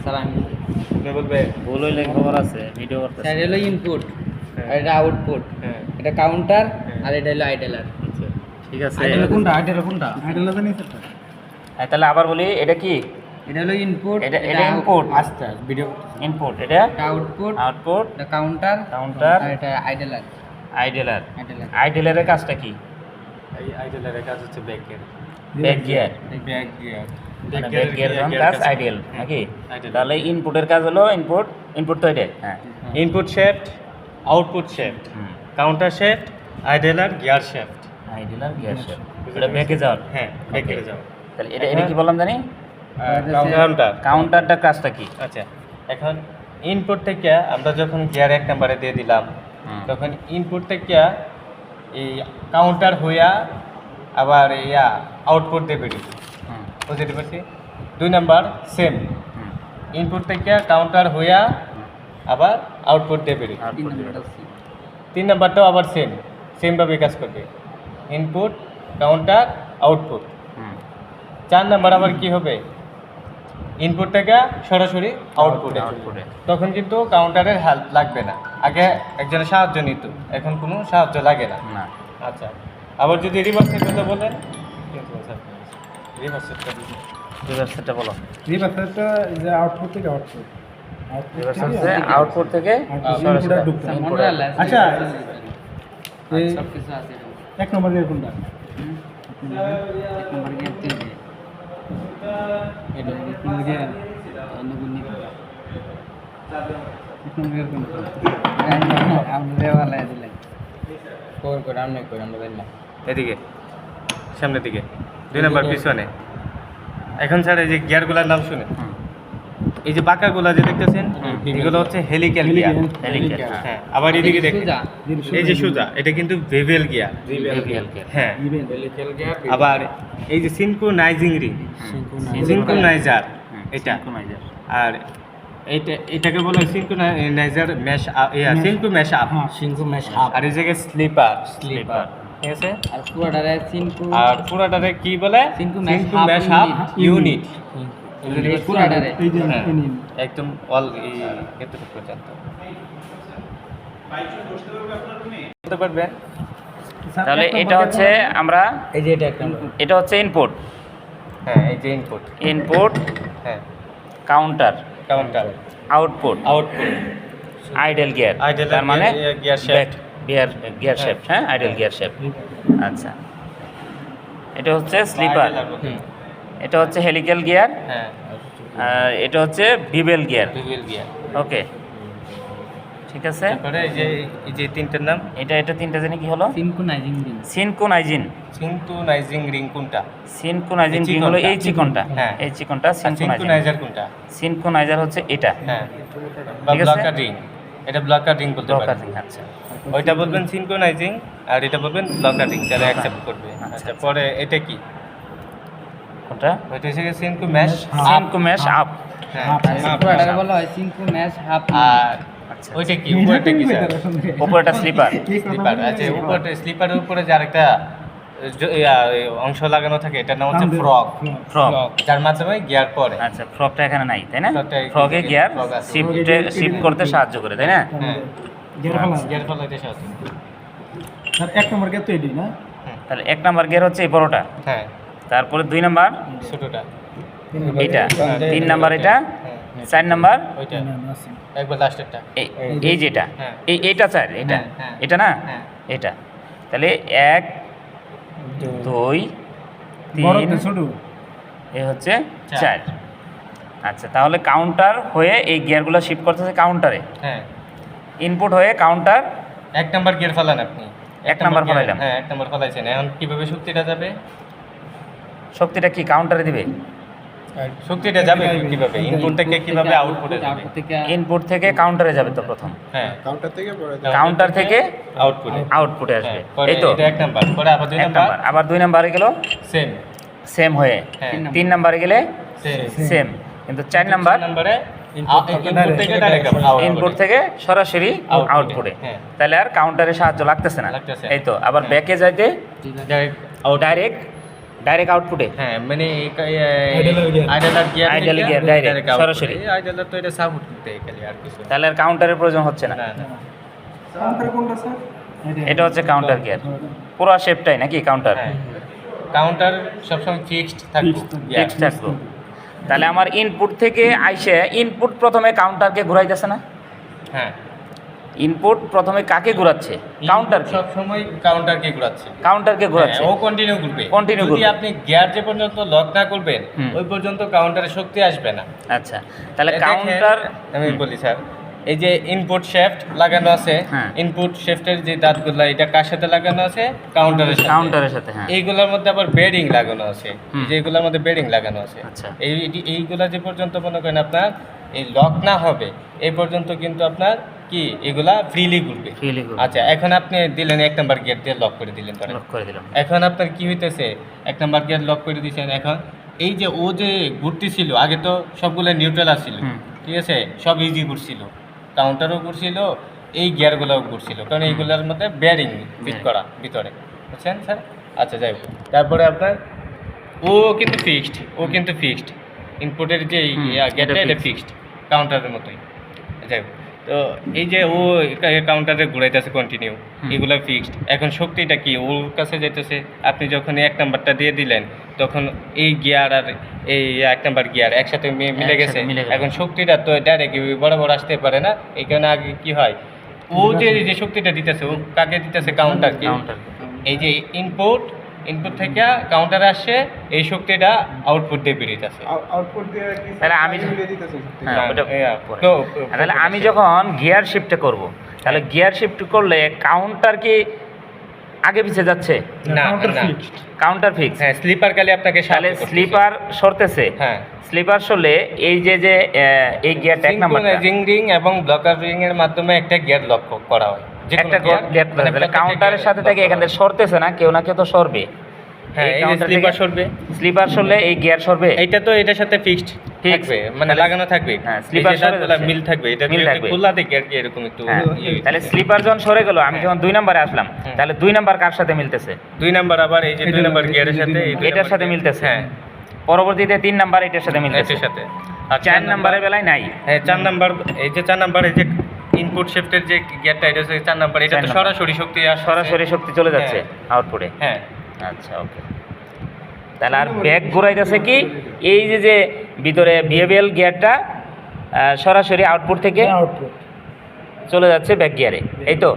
Sir আমি আপনি বলবে ভুল হইলে খবর আছে ভিডিও করতেছে। স্যার হলো ইনপুট হ্যাঁ। আর এটা আউটপুট, হ্যাঁ এটা কাউন্টার হ্যাঁ। আর এটা হলো আইডেলার। আচ্ছা, ঠিক আছে। আইডেলার কোনটা? আইডেলার কোনটা? আইডেলটা জানি স্যার। হ্যাঁ, তাহলে আবার বলি, এটা কি? এটা হলো ইনপুট, এটা ইনপুট, আস্তে ভিডিও, ইনপুট, এটা এটা আউটপুট, আউটপুট, এটা কাউন্টার, কাউন্টার, আর এটা আইডেলার। আইডেলার। আইডেলার আইডেলারের কাজটা কি? এই আইডলের কাজ হচ্ছে back gear. Back gear. Back gear back gear কাজ আইডেল নাকি? তাহলে ইনপুটের কাজ হলো ইনপুট, ইনপুট তো এটা। হ্যাঁ, input shaft, output shaft, counter shaft, idler, gear shaft. Idler gear shaft, এটা ব্যাকে যাওয়ার। হ্যাঁ ব্যাকে যাও। তাহলে এটা কি বললাম জানি? কাউন্টার। কাউন্টারটার কাজটা কি? আচ্ছা, এখন ইনপুট থেকে আমরা যখন গিয়ার 1 নম্বরে দিয়ে দিলাম, তখন ইনপুট থেকে এই কাউন্টার হইয়া আবার ইয়া আউটপুট দেবে, হুম, বুঝতে পারছি? 2 নাম্বার সেম, হুম, ইনপুট থেকে কাউন্টার হইয়া আবার আউটপুট দেবে। আউটপুট দিবে। 3 নাম্বারটাও আবার সেমভাবে কাজ করবে, ইনপুট কাউন্টার আউটপুট। হুম, 4 নাম্বার আবার কি হবে? ইনপুট থেকে সরাসরি আউটপুটে, আউটপুটে। তখন কিন্তু কাউন্টারের হেল্প লাগবে না। আগে একজনের সাহায্য নিত, এখন কোনো সাহায্য লাগে না। না, আচ্ছা, আবার যদি রিভার্সের কথা বলেন, রিভার্সের রিভার্সটা বলো। রিভার্সারটা যে আউটপুট থেকে আউটপুট। রিভার্স হচ্ছে আউটপুট থেকে ইনপুটে ঢুকতে স্যার হবে। মনে রাখলে আচ্ছা, এই সব কিছু আছে। 1 নম্বর গিয়ার কোনটা? এক নম্বর গিয়ার 3 এটা 1 নম্বর গিয়ার অনুগুণ 1 নম্বর গিয়ার কোনটা? আমরা দেওয়ালে দিলেন কোন আমরা দিলাম এদিকে, সামনের দিকে, 2 নাম্বার পিছনে। এখন স্যার এই যে গিয়ারগুলোর নাম শুনে, এই যে বাঁকাগুলা যে দেখতেছেন, এগুলো হচ্ছে হেলিক্যাল গিয়ার। হেলিক্যাল। হ্যাঁ, আবার এদিকে দেখেন, সোজা এই যে সোজা, এটা কিন্তু বেভেল গিয়ার। Helical gear. হ্যাঁ, হেলিক্যাল গিয়ার আবার এই যে সিনক্রোনাইজিং রিং, সিনক্রোনাইজার এটা। সিনক্রোনাইজার। আর এটাকে বলা হয় synchroniser mesh up, synchro mesh up. Synchro mesh up আর এই জায়গায় স্লিপার, স্লিপার। ঠিক আছে? আর পুরোটারে সিঙ্কু আর পুরাটারে কি বলে? সিনক্রো ম্যাশ ম্যাশ আপ ইউনিট। পুরোটারে এই যে হ্যাঁ, এই নিন। একদম অল এতটুকু পর্যন্ত বলতে পারবেন। স্যার, তাহলে 1 নম্বর এটা হচ্ছে আমরা, এই যে এটা একটা এটা হচ্ছে ইনপুট, হ্যাঁ, এই যে ইনপুট, ইনপুট, হ্যাঁ, counter, counter, output, output, idle gear. Idle তার মানে gear shaft। Gear shaft. হ্যাঁ, আইডেল গিয়ার শেফট। আচ্ছা, এটা হচ্ছে স্লিপার, এটা হচ্ছে হেলিক্যাল গিয়ার, হ্যাঁ, আর এটা হচ্ছে bevel gear. Bevel gear. Okay, ঠিক আছে। তারপরে এই যে তিনটার নাম, এটা তিনটা জানি কি হলো? সিনক্রোনাইজিং রিং সিনক্রোনাইজিং। সিনক্রোনাইজিং রিং কোনটা? সিনক্রোনাইজিং এই রিং হলো এই চিকনটা। চিকনটা। হ্যাঁ। এই চিকনটা আর সিনক্রোনাইজিং। সিনক্রোনাইজার কোনটা? সিনক্রোনাইজার হচ্ছে এটা। হ্যাঁ, বা ঠিক আছে? ব্লকার রিং, এটা ব্লকার রিং বলতে ব্লকার পারেন। রিং। আচ্ছা, ওইটা বলবেন সিনক্রোনাইজিং, আর এটা বলবেন ব্লকার রিং, তাহলে অ্যাকসেপ্ট করবে। আচ্ছা, আচ্ছা, পরে এটা কি? কোনটা? ওইটা হচ্ছে synchro mesh up. Synchro mesh up. হ্যাঁ, পুরোটারে বলা হয় সিনক্রো ম্যাশ আপ। আর আচ্ছা, ওইটা কি? উপরটা কি স্যার? উপরটা স্লিপার। স্লিপার। আচ্ছা, উপরে স্লিপারের উপরে যে আরেকটা অংশ লাগানো থাকে, এটার নাম হচ্ছে ফ্রগ। ফ্রগ। যার মাধ্যমে গিয়ার পরে। আচ্ছা, ফ্রগটা এখানে নাই, তাই না? ফ্রগটা এই- ফ্রগে গিয়ার ফ্রগ আছে। শিফট করতে সাহায্য করে, তাই না? হ্যাঁ, গিয়ার ফেলা। গিয়ার ফলে এটা সাথে। স্যার, 1 নম্বর গিয়ার তো এডি না? তাহলে 1 নাম্বার গিয়ার হচ্ছে এই বড়টা, হ্যাঁ, তারপরে 2 নাম্বার ছোটটা, এইটা, 3 নাম্বার এটা, 4 নাম্বার ওইটা, না, না, আছে। একবার লাস্টেরটা। এই যেটা, হ্যাঁ। এইটা স্যার, এটা, হ্যাঁ, হ্যাঁ। এটা না, হ্যাঁ। এটা। তাহলে 1 2 বড় 3, না ছোট? এ হচ্ছে 4। 4। আচ্ছা, তাহলে কাউন্টার হয়ে এই গিয়ারগুলো শিফট করতেছে কাউন্টারে, হ্যাঁ, ইনপুট হয়ে কাউন্টার 1 নাম্বার গিয়ার ফেলান আপনি। 1 নাম্বার gear- ফেলাইলাম। হ্যাঁ, 1 নাম্বার ফেলাইছেন। এখন কিভাবে শক্তিটা যাবে? শক্তিটা কি কাউন্টারে দিবে? শক্তিটা যাবে কিভাবে? ইনপুট থেকে কিভাবে আউটপুটে যাবে? আউটপুট থেকে ইনপুট থেকে কাউন্টারে যাবে তো প্রথম, হ্যাঁ, কাউন্টার থেকে আউটপুটে। আউটপুটে আসবে, হ্যাঁ, পরে এই তো এটা 1 নাম্বার, পরে আবার 2 1 নাম্বার নাম্বার, আবার 2 নাম্বারে গেল সেম, সেম হয়ে, হ্যাঁ, 3 নাম্বারে গেলে সেম। সেম, কিন্তু 4 নাম্বার নম্বরে ইনপুট থেকে ডাইরেক্ট আউটপুটে। ইনপুট থেকে সরাসরি Output-এ, আউটপুটে। হ্যাঁ। তাহলে আর কাউন্টারে সাহায্য লাগতেছে না, লাগতেছে। এই তো। আবার হ্যাঁ। ব্যাকে যাইতে ডাইরেক্ট ডাইরেক্ট ডাইরেক্ট আউটপুটে। হ্যাঁ মানে Idler gear. Idler gear Idler gear direct, সরাসরি। আইডেলার তো এটা সাপোর্ট করতে হয় খালি, আর কিছু না। তাহলে আর কাউন্টারের প্রয়োজন হচ্ছে না। না না কাউন্টার কোনটা স্যার? এটা হচ্ছে কাউন্টার গিয়ার, পুরো শেপটাই নাকি কাউন্টার? হ্যাঁ কাউন্টার সবসময় ফিক্সড থাকবে ফিক্স থাকবো। তাহলে আমার ইনপুট থেকে আইসে ইনপুট প্রথমে কাউন্টারকে ঘুরাইতেছে না? হ্যাঁ ইনপুট প্রথমে কাকে ঘুরাচ্ছে? কাউন্টার। সব সময় কাউন্টারকে ঘোরাচ্ছে। কাউন্টারকে ঘোরাচ্ছে। হ্যাঁ, ও কন্টিনিউ করবে। Continue যদি করবে। আপনি গিয়ার যে পর্যন্ত লক না করবেন হুম। ওই পর্যন্ত কাউন্টারের শক্তি আসবে না। আচ্ছা, তাহলে এই দেখেন, কাউন্টার। আমি বলি স্যার, এই যে ইনপুট শেফট লাগানো আছে, হ্যাঁ। ইনপুট শেফটের যে দাঁতগুলো এটা কার সাথে লাগানো আছে? কাউন্টারের সাথে। কাউন্টারের সাথে, হ্যাঁ। এইগুলোর মধ্যে আবার বেডিং লাগানো আছে, হুম। যেগুলোর মধ্যে বেডিং লাগানো আছে। আচ্ছা। এইগুলা যে পর্যন্ত মনে করেন আপনার এই লক না হবে এই পর্যন্ত কিন্তু আপনার কি এগুলা ফ্রিলি ঘুরবে। Freely ঘুরবে। আচ্ছা, এখন আপনি দিলেন 1 নাম্বার গিয়ার দিয়ে লক করে দিলেন ধরেন। লক করে দিলাম। এখন আপনার কি হইতেছে, 1 নাম্বার গিয়ার লক করে দিয়েছেন, এখন এই যে ও যে ঘুরতেছিল আগে তো সবগুলো নিউট্রাল আসছিল, হুম। ঠিক আছে, সব ইজি ঘুরছিল, কাউন্টারও ঘুরছিল, এই গিয়ারগুলোও ঘুরছিল, কারণ এইগুলোর মধ্যে বেয়ারিং ফিট করা ভিতরে, বুঝছেন স্যার? আচ্ছা যাই হোক, তারপরে আপনার ও কিন্তু ফিক্সড ইনপুটের যে গিয়ারটা এটা ফিক্সড কাউন্টারের মতোই। যাই হোক, তো এই যে ও কাউন্টারে ঘুরাইতেছে কন্টিনিউ, এগুলো ফিক্সড। এখন শক্তিটা কি ওর কাছে যাইতেছে, আপনি যখন 1 নাম্বারটা দিয়ে দিলেন তখন এই গিয়ার আর এই 1 নাম্বার গিয়ার একসাথে মিলে গেছে। একসাথে মিলে গেল। এখন শক্তিটা তো ডাইরেক্ট বরাবর আসতে পারে না, এই কারণে আগে কি হয়, ও যে শক্তিটা দিতেছে ও কাকে দিতেছে? কাউন্টারকে। কাউন্টার। এই যে ইনপুট থেকে কাউন্টারে আসছে, এই শক্তিটা আউটপুট দিয়ে বেরিয়েছে। আউটপুট দিয়ে কি তাহলে আমি দিতেছে হ্যাঁ, ওটা পরে। তো আর তাহলে আমি যখন গিয়ার শিফটে করব, তাহলে গিয়ার শিফট করলে কাউন্টার কি আগে পিছিয়ে যাচ্ছে? না কাউন্টার না, ফিক্সড। Counter fix. হ্যাঁ স্লিপার কালে আপনাকে তাহলে সাহায্য করতেছে। স্লিপার সরতেছে। হ্যাঁ স্লিপার সরলে এই যে এই গিয়ারটা 1 নাম্বারটা সিঙ্ক্রোনাইজিং রিং এবং ব্লকার রিং এর মাধ্যমে একটা গিয়ার লক করা হয়। একটা গিয়ার তাহলে কাউন্টারের সাথে থেকে এখান থেকে সরতেছে না, কেউ না কেউ তো সরবে। হ্যাঁ এই এই যে counter স্লিপার থেকে- সরবে, স্লিপার সরলে এই গিয়ার সরবে। এইটা তো এটার সাথে ফিক্সড থাকবে, মানে তাহলে- লাগানো থাকবে। হ্যাঁ, স্লিপার সরে যাচ্ছে। মিল থাকবে, এটা মিল যদি থাকবে। খোলা দেখে আর কি এরকম একটু হ্যাঁ, ইয়ে হইতেছে। তাহলে স্লিপার যখন সরে গেল, আমি যখন 2 নম্বরে আসলাম, হুম। তাহলে 2 নাম্বার কার সাথে মিলতেছে? 2 নাম্বার আবার এই যে 2 নাম্বার গিয়ারের সাথে এই 2 এটার নাম্বার সাথে gear- মিলতেছে। হ্যাঁ পরবর্তীতে 3 নাম্বার এটার সাথে মিলতেছে। এটার সাথে। আর 4 নাম্বারের বেলায় নাই। হ্যাঁ 4 নাম্বার, এই যে 4 নাম্বার এই যে ইনপুট শিফটের যে গিয়ারটা এটা হচ্ছে 4 নাম্বার, এটা 4 তো নাম্বার। সরাসরি শক্তি আসছে। সরাসরি শক্তি চলে যাচ্ছে আউটপুটে। হ্যাঁ আচ্ছা, ওকে। তাহলে আর ব্যাক ঘুরাইতেছে কি এই যে ভিতরে বিহেভিয়াল গিয়ারটা সরাসরি আউটপুট থেকে আউটপুট চলে যাচ্ছে ব্যাক গিয়ারে, এই তো।